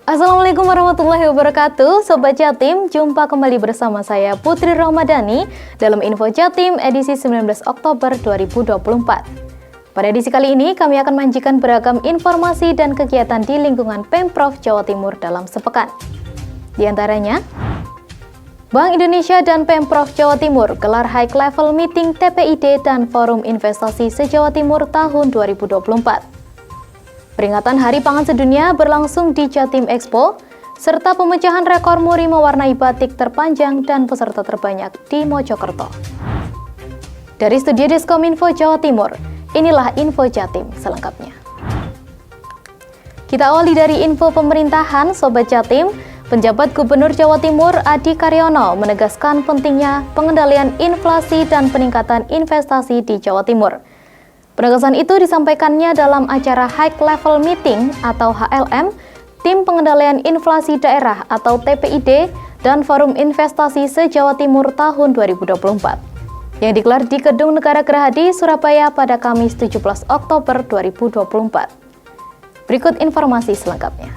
Assalamualaikum warahmatullahi wabarakatuh. Sobat Jatim, jumpa kembali bersama saya Putri Rohmadani dalam Info Jatim edisi 19 Oktober 2024. Pada edisi kali ini kami akan menyajikan beragam informasi dan kegiatan di lingkungan Pemprov Jawa Timur dalam sepekan. Di antaranya, Bank Indonesia dan Pemprov Jawa Timur gelar High Level Meeting TPID dan Forum Investasi se-Jawa Timur tahun 2024. Peringatan Hari Pangan Sedunia berlangsung di Jatim Expo, serta pemecahan rekor muri mewarnai batik terpanjang dan peserta terbanyak di Mojokerto. Dari Studio Diskominfo Jawa Timur, inilah Info Jatim selengkapnya. Kita awali dari info pemerintahan, Sobat Jatim. Penjabat Gubernur Jawa Timur Adi Karyono menegaskan pentingnya pengendalian inflasi dan peningkatan investasi di Jawa Timur. Penegasan itu disampaikannya dalam acara High Level Meeting atau HLM, Tim Pengendalian Inflasi Daerah atau TPID, dan Forum Investasi se-Jawa Timur tahun 2024, yang digelar di Gedung Negara Gerahadi, Surabaya pada Kamis 17 Oktober 2024. Berikut informasi selengkapnya.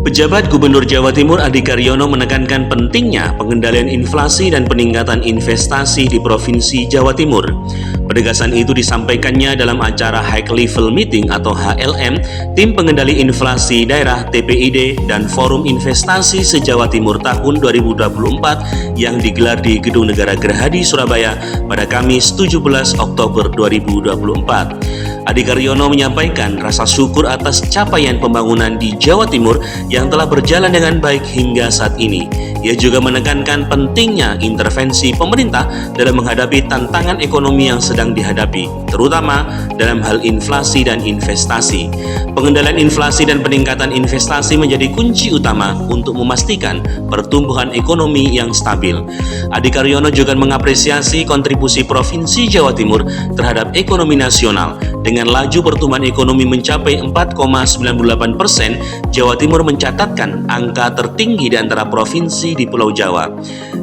Pejabat Gubernur Jawa Timur Adi Karyono menekankan pentingnya pengendalian inflasi dan peningkatan investasi di Provinsi Jawa Timur. Penegasan itu disampaikannya dalam acara High Level Meeting atau HLM, Tim Pengendali Inflasi Daerah TPID dan Forum Investasi se-Jawa Timur tahun 2024 yang digelar di Gedung Negara Gerahadi, Surabaya pada Kamis 17 Oktober 2024. Adi Karyono menyampaikan rasa syukur atas capaian pembangunan di Jawa Timur yang telah berjalan dengan baik hingga saat ini. Ia juga menekankan pentingnya intervensi pemerintah dalam menghadapi tantangan ekonomi yang sedang dihadapi, terutama dalam hal inflasi dan investasi. Pengendalian inflasi dan peningkatan investasi menjadi kunci utama untuk memastikan pertumbuhan ekonomi yang stabil. Adi Karyono juga mengapresiasi kontribusi Provinsi Jawa Timur terhadap ekonomi nasional. Dengan laju pertumbuhan ekonomi mencapai 4,98%, Jawa Timur mencatatkan angka tertinggi di antara provinsi di Pulau Jawa.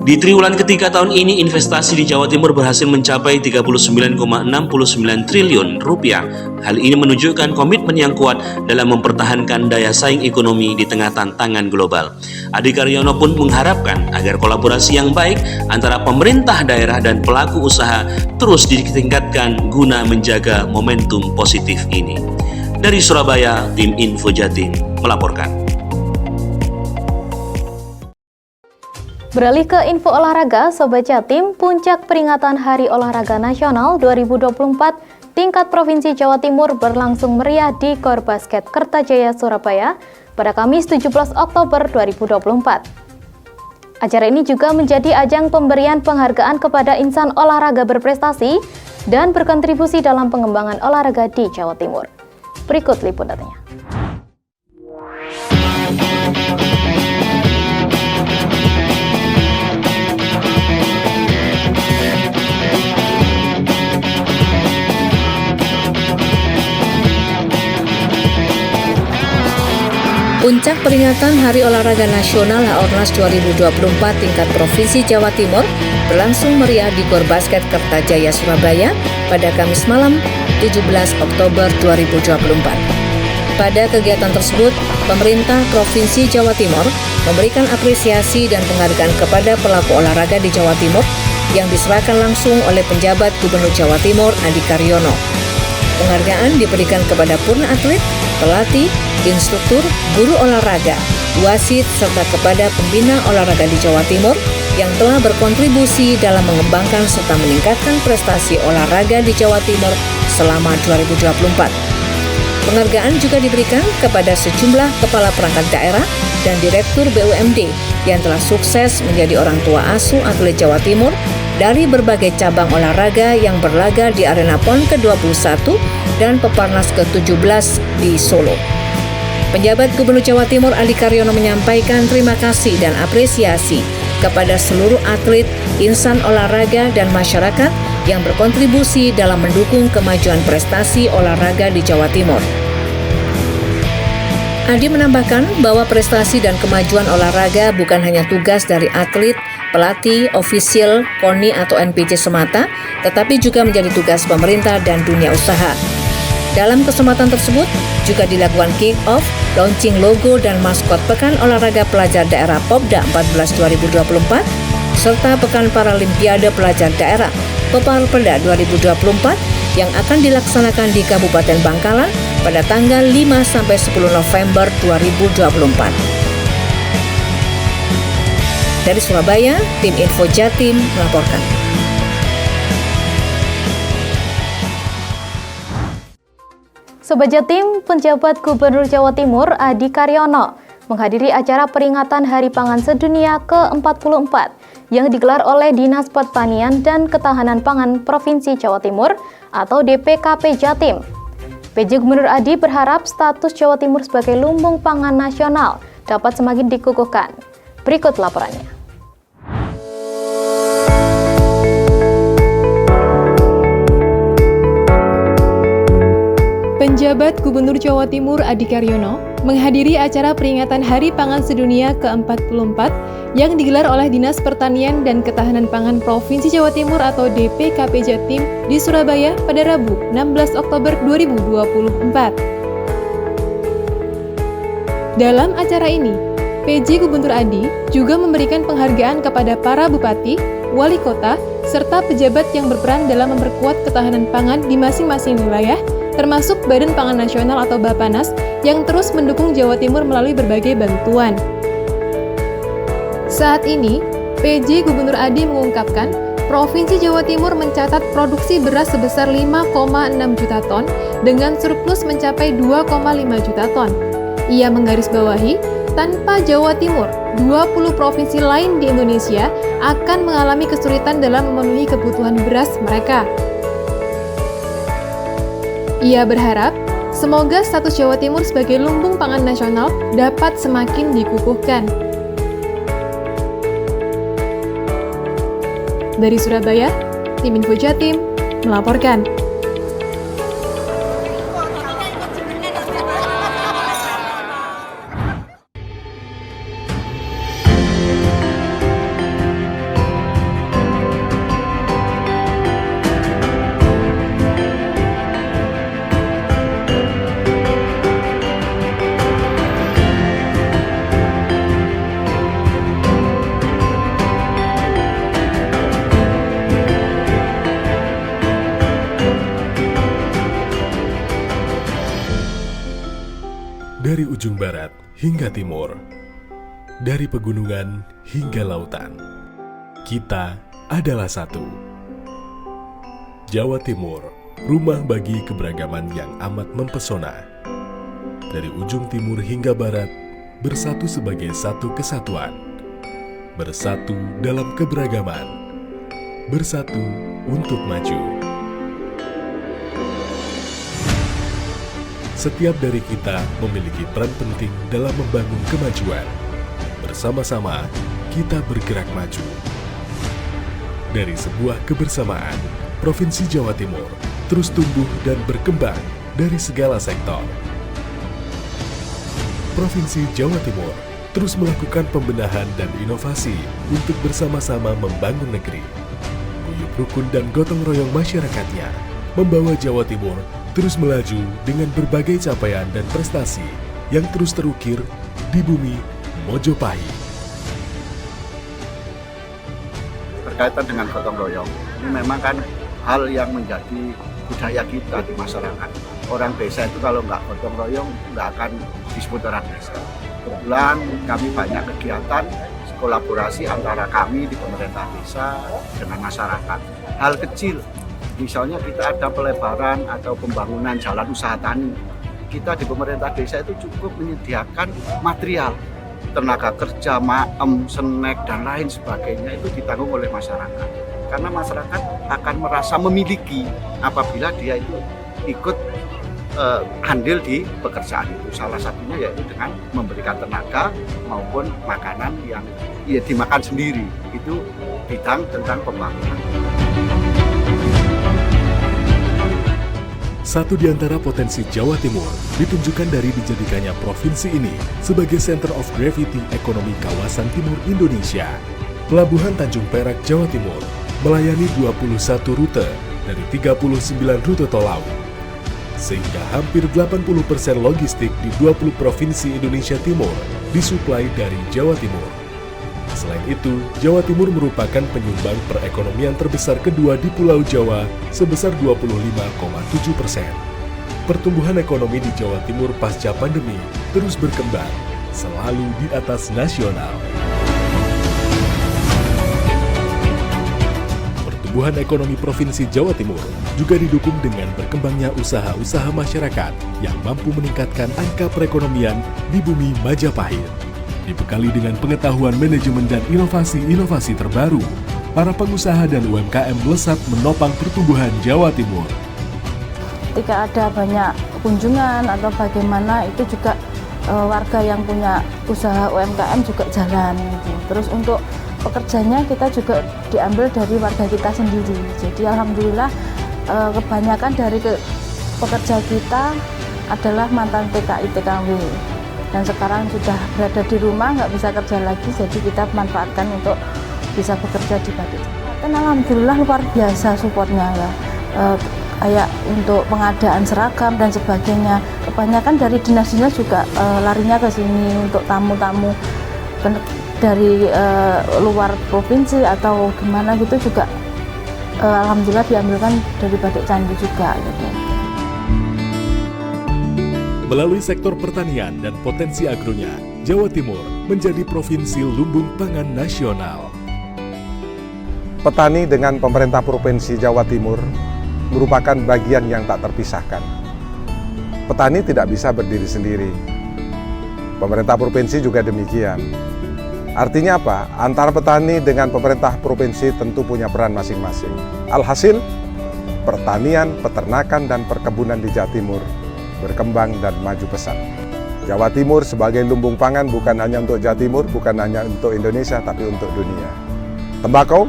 Di triwulan ketiga tahun ini, investasi di Jawa Timur berhasil mencapai 39,69 triliun rupiah. Hal ini menunjukkan komitmen yang kuat dalam mempertahankan daya saing ekonomi di tengah tantangan global. Adi Karyono pun mengharapkan agar kolaborasi yang baik antara pemerintah daerah dan pelaku usaha terus ditingkatkan guna menjaga momentum positif ini. Dari Surabaya, Tim Info Jatim melaporkan. Beralih ke info olahraga, Sobat Jatim, puncak peringatan Hari Olahraga Nasional 2024 tingkat Provinsi Jawa Timur berlangsung meriah di Gor Basket Kertajaya, Surabaya pada Kamis 17 Oktober 2024. Acara ini juga menjadi ajang pemberian penghargaan kepada insan olahraga berprestasi dan berkontribusi dalam pengembangan olahraga di Jawa Timur. Berikut liputannya. Puncak peringatan Hari Olahraga Nasional HORNAS 2024 tingkat Provinsi Jawa Timur berlangsung meriah di Gor Basket Kertajaya, Surabaya pada Kamis malam 17 Oktober 2024. Pada kegiatan tersebut, pemerintah Provinsi Jawa Timur memberikan apresiasi dan penghargaan kepada pelaku olahraga di Jawa Timur yang diserahkan langsung oleh penjabat Gubernur Jawa Timur Adi Karyono. Penghargaan diberikan kepada purna atlet, pelatih, instruktur, guru olahraga, wasit, serta kepada pembina olahraga di Jawa Timur yang telah berkontribusi dalam mengembangkan serta meningkatkan prestasi olahraga di Jawa Timur selama 2024. Penghargaan juga diberikan kepada sejumlah kepala perangkat daerah dan direktur BUMD yang telah sukses menjadi orang tua asuh atlet Jawa Timur dari berbagai cabang olahraga yang berlaga di arena PON ke-21 dan Peparnas ke-17 di Solo. Penjabat Gubernur Jawa Timur Adi Karyono menyampaikan terima kasih dan apresiasi kepada seluruh atlet, insan olahraga, dan masyarakat yang berkontribusi dalam mendukung kemajuan prestasi olahraga di Jawa Timur. Adi menambahkan bahwa prestasi dan kemajuan olahraga bukan hanya tugas dari atlet, pelatih, ofisial, KONI atau NPC semata, tetapi juga menjadi tugas pemerintah dan dunia usaha. Dalam kesempatan tersebut juga dilakukan kick-off, launching logo dan maskot Pekan Olahraga Pelajar Daerah Popda 14 2024 serta Pekan Paralimpiade Pelajar Daerah Peparpelda 2024 yang akan dilaksanakan di Kabupaten Bangkalan pada tanggal 5-10 November 2024. Dari Surabaya, tim Info Jatim melaporkan. Sobat Jatim, penjabat Gubernur Jawa Timur Adi Karyono menghadiri acara peringatan Hari Pangan Sedunia ke-44 yang digelar oleh Dinas Pertanian dan Ketahanan Pangan Provinsi Jawa Timur atau DPKP Jatim. PJ Gubernur Adi berharap status Jawa Timur sebagai lumbung pangan nasional dapat semakin dikukuhkan. Berikut laporannya. Penjabat Gubernur Jawa Timur Adi Karyono menghadiri acara peringatan Hari Pangan Sedunia ke-44 yang digelar oleh Dinas Pertanian dan Ketahanan Pangan Provinsi Jawa Timur atau DPKP Jatim di Surabaya pada Rabu 16 Oktober 2024. Dalam acara ini, PJ Gubernur Adi juga memberikan penghargaan kepada para bupati, wali kota, serta pejabat yang berperan dalam memperkuat ketahanan pangan di masing-masing wilayah, termasuk Badan Pangan Nasional atau Bappenas yang terus mendukung Jawa Timur melalui berbagai bantuan. Saat ini, PJ Gubernur Adi mengungkapkan, Provinsi Jawa Timur mencatat produksi beras sebesar 5,6 juta ton dengan surplus mencapai 2,5 juta ton. Ia menggarisbawahi, tanpa Jawa Timur, 20 provinsi lain di Indonesia akan mengalami kesulitan dalam memenuhi kebutuhan beras mereka. Ia berharap, semoga status Jawa Timur sebagai lumbung pangan nasional dapat semakin dikukuhkan. Dari Surabaya, tim Info Jatim melaporkan. Dari ujung barat hingga timur, dari pegunungan hingga lautan, kita adalah satu. Jawa Timur, rumah bagi keberagaman yang amat mempesona. Dari ujung timur hingga barat, bersatu sebagai satu kesatuan. Bersatu dalam keberagaman. Bersatu untuk maju. Setiap dari kita memiliki peran penting dalam membangun kemajuan. Bersama-sama, kita bergerak maju. Dari sebuah kebersamaan, Provinsi Jawa Timur terus tumbuh dan berkembang dari segala sektor. Provinsi Jawa Timur terus melakukan pembenahan dan inovasi untuk bersama-sama membangun negeri. Guyup rukun dan gotong royong masyarakatnya membawa Jawa Timur terus melaju dengan berbagai capaian dan prestasi yang terus terukir di bumi Mojopahit. Berkaitan dengan gotong royong, ini memang kan hal yang menjadi budaya kita di masyarakat. Orang desa itu kalau nggak gotong royong, nggak akan disebut orang desa. Kebetulan kami banyak kegiatan kolaborasi antara kami di pemerintah desa dengan masyarakat. Hal kecil, misalnya kita ada pelebaran atau pembangunan jalan usaha tani. Kita di pemerintah desa itu cukup menyediakan material, tenaga kerja, maem, snack, dan lain sebagainya itu ditanggung oleh masyarakat. Karena masyarakat akan merasa memiliki apabila dia itu ikut andil di pekerjaan itu. Salah satunya yaitu dengan memberikan tenaga maupun makanan yang dimakan sendiri. Itu bidang tentang pembangunan. Satu di antara potensi Jawa Timur ditunjukkan dari dijadikannya provinsi ini sebagai Center of Gravity Ekonomi Kawasan Timur Indonesia. Pelabuhan Tanjung Perak, Jawa Timur melayani 21 rute dari 39 rute tol laut. sehingga hampir 80% logistik di 20 provinsi Indonesia Timur disuplai dari Jawa Timur. Selain itu, Jawa Timur merupakan penyumbang perekonomian terbesar kedua di Pulau Jawa sebesar 25,7%. Pertumbuhan ekonomi di Jawa Timur pasca pandemi terus berkembang, selalu di atas nasional. Pertumbuhan ekonomi Provinsi Jawa Timur juga didukung dengan berkembangnya usaha-usaha masyarakat yang mampu meningkatkan angka perekonomian di bumi Majapahit. Dibekali dengan pengetahuan manajemen dan inovasi-inovasi terbaru, para pengusaha dan UMKM melesat menopang pertumbuhan Jawa Timur. Ketika ada banyak kunjungan atau bagaimana, itu juga warga yang punya usaha UMKM juga jalan gitu. Terus untuk pekerjanya kita juga diambil dari warga kita sendiri. Jadi alhamdulillah kebanyakan dari pekerja kita adalah mantan TKI TKW. Dan sekarang sudah berada di rumah, nggak bisa kerja lagi, jadi kita manfaatkan untuk bisa bekerja di Batik. Dan alhamdulillah luar biasa supportnya ya. Kayak untuk pengadaan seragam dan sebagainya. Kebanyakan dari dinas-dinas juga larinya ke sini untuk tamu-tamu dari luar provinsi atau gimana gitu juga alhamdulillah diambilkan dari Batik Candi juga gitu. Melalui sektor pertanian dan potensi agronya, Jawa Timur menjadi provinsi lumbung pangan nasional. Petani dengan pemerintah Provinsi Jawa Timur merupakan bagian yang tak terpisahkan. Petani tidak bisa berdiri sendiri. Pemerintah provinsi juga demikian. Artinya apa? Antara petani dengan pemerintah provinsi tentu punya peran masing-masing. Alhasil, pertanian, peternakan, dan perkebunan di Jawa Timur berkembang dan maju pesat. Jawa Timur sebagai lumbung pangan bukan hanya untuk Jawa Timur, bukan hanya untuk Indonesia, tapi untuk dunia. Tembakau,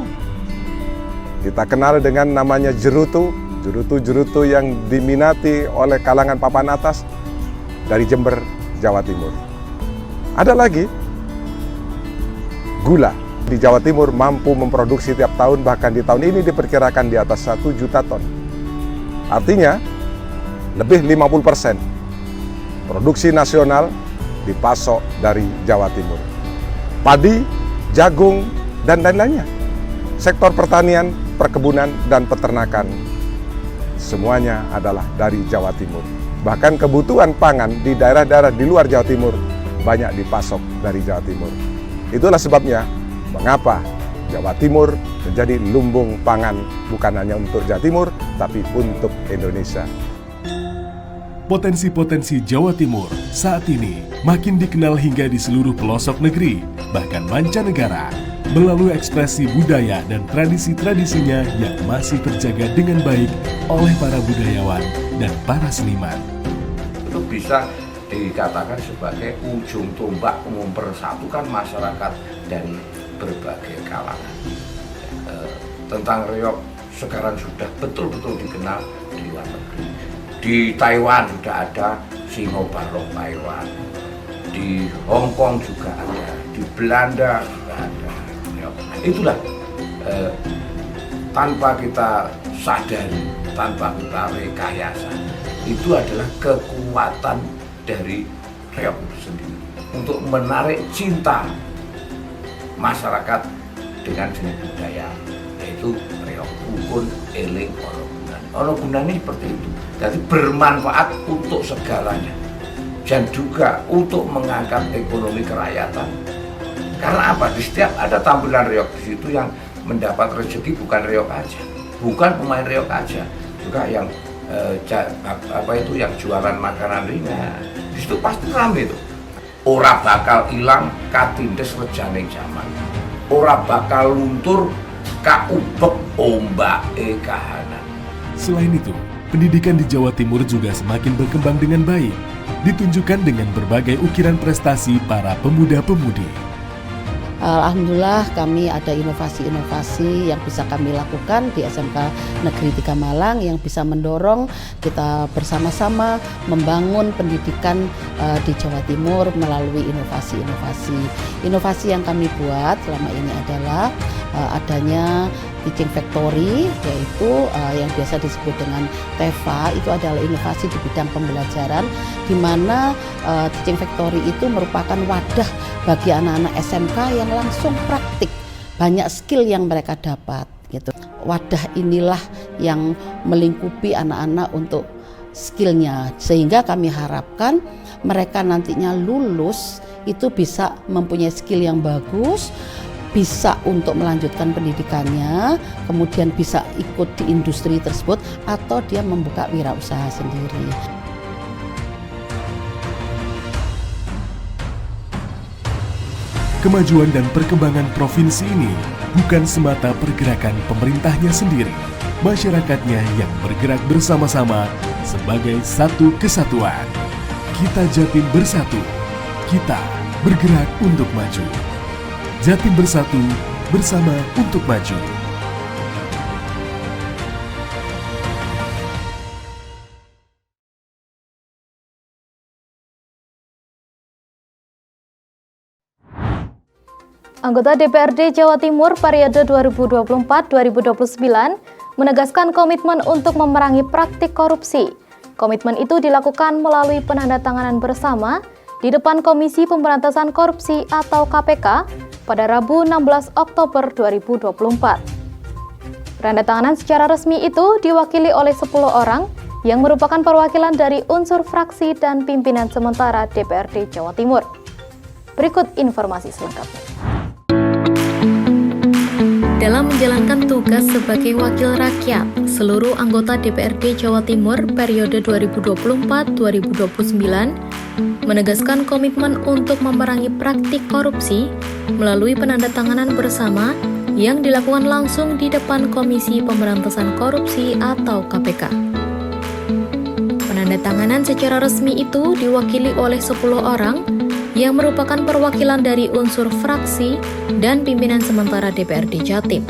kita kenal dengan namanya jerutu, jerutu yang diminati oleh kalangan papan atas dari Jember, Jawa Timur. Ada lagi, gula. Di Jawa Timur mampu memproduksi tiap tahun, bahkan di tahun ini diperkirakan di atas 1 juta ton. Artinya, lebih 50% produksi nasional dipasok dari Jawa Timur. Padi, jagung, dan lain-lainnya. Sektor pertanian, perkebunan, dan peternakan, semuanya adalah dari Jawa Timur. Bahkan kebutuhan pangan di daerah-daerah di luar Jawa Timur banyak dipasok dari Jawa Timur. Itulah sebabnya mengapa Jawa Timur menjadi lumbung pangan bukan hanya untuk Jawa Timur, tapi untuk Indonesia. Potensi-potensi Jawa Timur saat ini makin dikenal hingga di seluruh pelosok negeri, bahkan mancanegara, melalui ekspresi budaya dan tradisi-tradisinya yang masih terjaga dengan baik oleh para budayawan dan para seniman. Itu bisa dikatakan sebagai ujung tombak mempersatukan masyarakat dari berbagai kalangan. Tentang reog sekarang sudah betul-betul dikenal di luar negeri. Di Taiwan sudah ada Singobarong Taiwan, di Hong Kong juga ada, di Belanda juga ada. Itulah tanpa kita sadari, tanpa kita rekayasa, itu adalah kekuatan dari reog itu sendiri untuk menarik cinta masyarakat dengan seni budaya, yaitu reog rukun eling ono gunane seperti itu. Jadi bermanfaat untuk segalanya dan juga untuk mengangkat ekonomi kerakyatan. Karena apa? Di setiap ada tampilan reog di situ yang mendapat rezeki bukan reog aja, bukan pemain reog aja, juga yang yang jualan makanan ringan. Di situ pasti ramai itu. Ora bakal hilang katindes rejaning zaman. Ora bakal luntur kaubek ombake kahanan. Selain itu, pendidikan di Jawa Timur juga semakin berkembang dengan baik, ditunjukkan dengan berbagai ukiran prestasi para pemuda-pemudi. Alhamdulillah kami ada inovasi-inovasi yang bisa kami lakukan di SMK Negeri 3 Malang yang bisa mendorong kita bersama-sama membangun pendidikan di Jawa Timur melalui inovasi-inovasi. Inovasi yang kami buat selama ini adalah adanya teaching factory, yaitu yang biasa disebut dengan TEFA. Itu adalah inovasi di bidang pembelajaran, di mana teaching factory itu merupakan wadah bagi anak-anak SMK yang langsung praktik, banyak skill yang mereka dapat gitu. Wadah inilah yang melingkupi anak-anak untuk skillnya, sehingga kami harapkan mereka nantinya lulus itu bisa mempunyai skill yang bagus, bisa untuk melanjutkan pendidikannya, kemudian bisa ikut di industri tersebut atau dia membuka wirausaha sendiri. Kemajuan dan perkembangan provinsi ini bukan semata pergerakan pemerintahnya sendiri, masyarakatnya yang bergerak bersama-sama sebagai satu kesatuan. Kita Jatim bersatu, kita bergerak untuk maju. Jatim bersatu, bersama untuk maju. Anggota DPRD Jawa Timur periode 2024-2029 menegaskan komitmen untuk memerangi praktik korupsi. Komitmen itu dilakukan melalui penandatanganan bersama di depan Komisi Pemberantasan Korupsi atau KPK pada Rabu 16 Oktober 2024. Penandatanganan secara resmi itu diwakili oleh 10 orang yang merupakan perwakilan dari unsur fraksi dan pimpinan sementara DPRD Jawa Timur. Berikut informasi selengkapnya. Dalam menjalankan tugas sebagai wakil rakyat, seluruh anggota DPRD Jawa Timur periode 2024-2029 menegaskan komitmen untuk memerangi praktik korupsi melalui penandatanganan bersama yang dilakukan langsung di depan Komisi Pemberantasan Korupsi atau KPK. Penandatanganan secara resmi itu diwakili oleh 10 orang yang merupakan perwakilan dari unsur fraksi dan pimpinan sementara DPRD Jatim.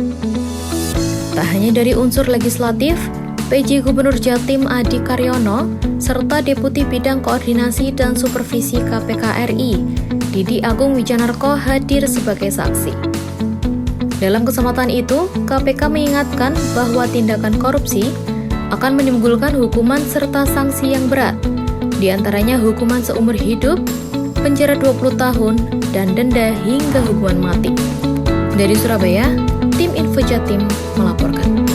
Tak hanya dari unsur legislatif, PJ Gubernur Jatim Adi Karyono, serta Deputi Bidang Koordinasi dan Supervisi KPK RI, Didi Agung Wijanarko hadir sebagai saksi. Dalam kesempatan itu, KPK mengingatkan bahwa tindakan korupsi akan menimbulkan hukuman serta sanksi yang berat, di antaranya hukuman seumur hidup, penjara 20 tahun, dan denda hingga hukuman mati. Dari Surabaya, tim Info Jatim melaporkan.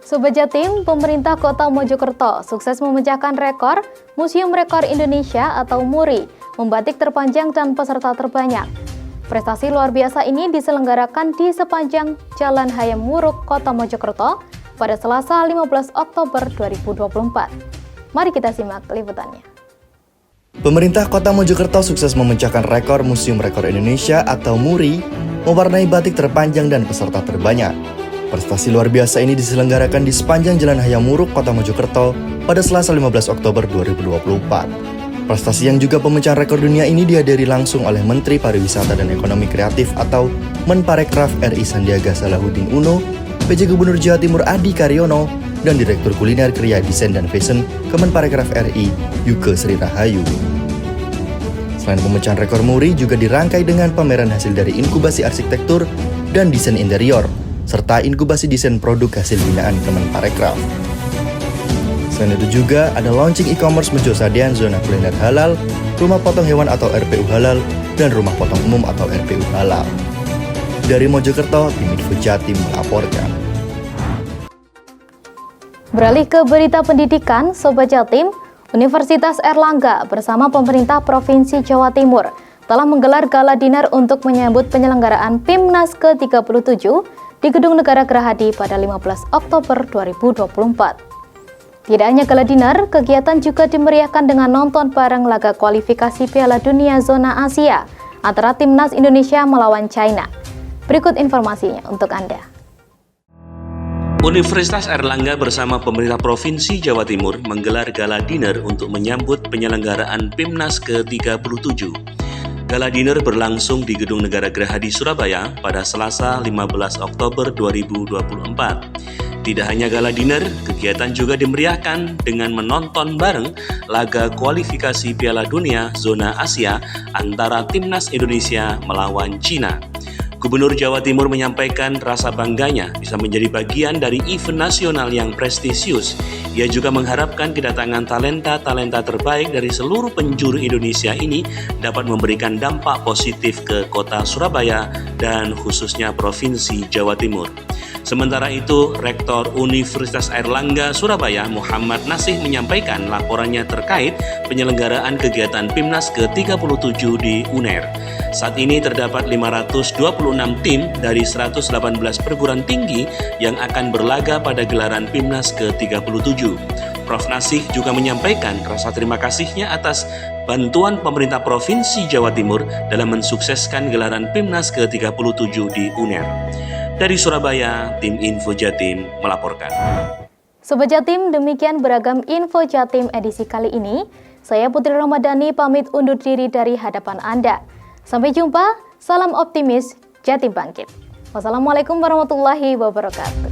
Sobat Jatim, pemerintah Kota Mojokerto sukses memecahkan rekor Museum Rekor Indonesia atau MURI, membatik terpanjang dan peserta terbanyak. Prestasi luar biasa ini diselenggarakan di sepanjang Jalan Hayam Wuruk, Kota Mojokerto pada Selasa 15 Oktober 2024. Mari kita simak liputannya. Pemerintah Kota Mojokerto sukses memecahkan rekor Museum Rekor Indonesia atau MURI, mewarnai batik terpanjang dan peserta terbanyak. Prestasi luar biasa ini diselenggarakan di sepanjang Jalan Hayam Wuruk, Kota Mojokerto pada Selasa 15 Oktober 2024. Prestasi yang juga pemecahan rekor dunia ini dihadiri langsung oleh Menteri Pariwisata dan Ekonomi Kreatif atau Menparekraf RI Sandiaga Salahuddin Uno, PJ Gubernur Jawa Timur Adi Karyono, dan Direktur Kuliner Kriya Desain dan Fashion Kemenparekraf RI Yuke Sri Rahayu. Selain pemecahan rekor MURI juga dirangkai dengan pameran hasil dari inkubasi arsitektur dan desain interior, serta inkubasi desain produk hasil binaan Kemenparekraf. Selain itu juga ada launching e-commerce Mejo Sadean Zona Kuliner Halal, Rumah Potong Hewan atau RPU Halal, dan Rumah Potong Umum atau RPU Halal. Dari Mojokerto, tim Info Jatim melaporkan. Beralih ke berita pendidikan, Sobat Jatim, Universitas Airlangga bersama pemerintah Provinsi Jawa Timur telah menggelar gala dinner untuk menyambut penyelenggaraan PIMNAS ke-37 di Gedung Negara Gerahadi pada 15 Oktober 2024. Tidak hanya gala dinner, kegiatan juga dimeriahkan dengan nonton bareng laga kualifikasi Piala Dunia Zona Asia antara Timnas Indonesia melawan China. Berikut informasinya untuk Anda. Universitas Airlangga bersama pemerintah Provinsi Jawa Timur menggelar gala dinner untuk menyambut penyelenggaraan PIMNAS ke-37. Gala dinner berlangsung di Gedung Negara Gerahadi Surabaya pada Selasa 15 Oktober 2024. Tidak hanya gala dinner, kegiatan juga dimeriahkan dengan menonton bareng laga kualifikasi Piala Dunia Zona Asia antara Timnas Indonesia melawan China. Gubernur Jawa Timur menyampaikan rasa bangganya bisa menjadi bagian dari event nasional yang prestisius. Ia juga mengharapkan kedatangan talenta-talenta terbaik dari seluruh penjuru Indonesia ini dapat memberikan dampak positif ke kota Surabaya dan khususnya Provinsi Jawa Timur. Sementara itu, Rektor Universitas Airlangga Surabaya Muhammad Nasih menyampaikan laporannya terkait penyelenggaraan kegiatan PIMNAS ke-37 di UNER. Saat ini terdapat 526 tim dari 118 perguruan tinggi yang akan berlaga pada gelaran PIMNAS ke-37. Prof. Nasih juga menyampaikan rasa terima kasihnya atas bantuan pemerintah Provinsi Jawa Timur dalam mensukseskan gelaran PIMNAS ke-37 di UNER. Dari Surabaya, tim Info Jatim melaporkan. Sobat Jatim, demikian beragam Info Jatim edisi kali ini. Saya Putri Ramadhani pamit undur diri dari hadapan Anda. Sampai jumpa, salam optimis, Jatim bangkit. Wassalamualaikum warahmatullahi wabarakatuh.